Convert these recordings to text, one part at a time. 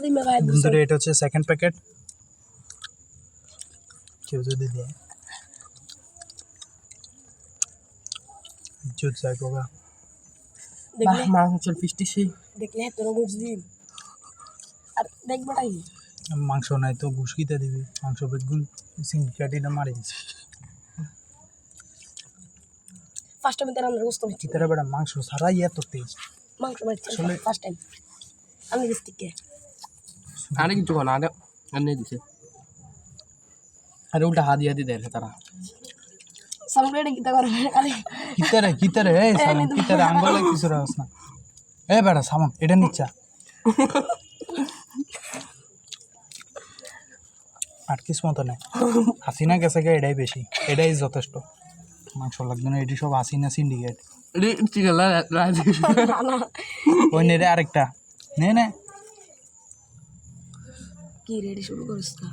বন্ধুরা এটা হচ্ছে সেকেন্ড প্যাকেট, কেউ যদি দেয় জুত যায় বাবা। মাংসের পিসটি সেই দেখলে তোর বুঝবি আর দেখবাটাই মাংস নাই তো ঘুষকিতে দিবি, মাংস বেগুন সিঙ্গাটিটা মারি দিচ্ছে ফার্স্ট টাইম তেরা আমরা গোস্ত নিচ্ছি চিতারা বেটা মাংস সারাই এত তেজ মাংস মারছি আসলে ফার্স্ট টাইম আমি গেছি কে আরে কিছু না আরে আনে দিছে আরে উল্টা হাদি হাদি দেয় তারা সামনে কিতা করবে আরে কিতারে এই সামন কিতারে আঙ্গলে কিছু রাস না এ বেটা সামন এটা নিচ্ছা আর কিছু মতো নাই হাসিনা গেছে গে এটাই বেশি, এটাই যথেষ্ট। মাংস লাগবে না, এটি সব হাসিনা সিন্ডিকেট। ওই নে রে আরেকটা নে নে কি রেডি শুরু করিস না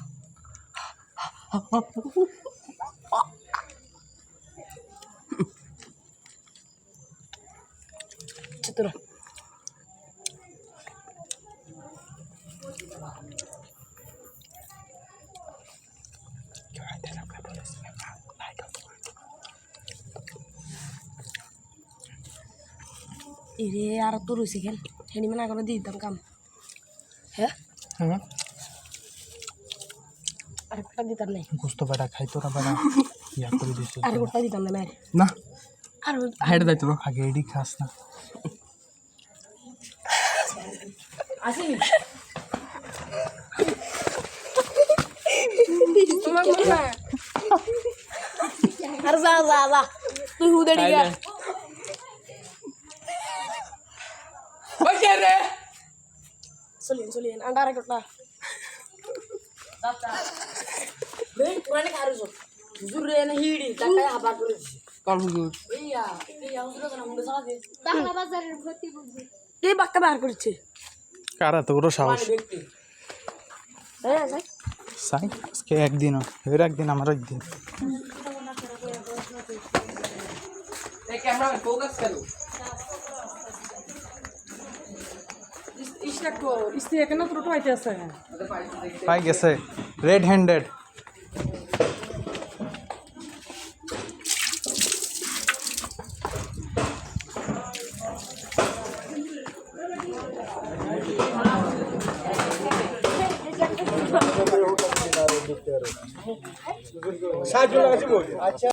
চিত্র এরে আর তো রয়েছে কেন হেনি মানে করে দিয়ে দিতাম কাম হ্যাঁ আর একটা দিতাম নাই গোস্ত বেটা খাই তোরা বেটা ইয়া করে দিছে আর গোটা দিতাম না মেরে না আর হাইড দাইতো আগে এডি খাস না আসি আর যা যা যা তুই হুদে ডিগা ওকে রে চলিয়ে আন্ডার একটা বেন পুরানে খারুছো জুরে না হিড়ি টাকা হাবা করেছি কনফিউজ এইয়া উজুরে না মুন্ডে সারা দে টাকা বাজারের ভর্তি বুঝি এই বাক্কা বার করেছে কারা তো বড় সাহস এই যাই সাই আজকে একদিন এর একদিন আমার একদিন এই ক্যামেরা ফোকাস করো ইসটা কো ইসতে এখানে তো রটো আইতে আছে পাই গেছে রেড হ্যান্ডেড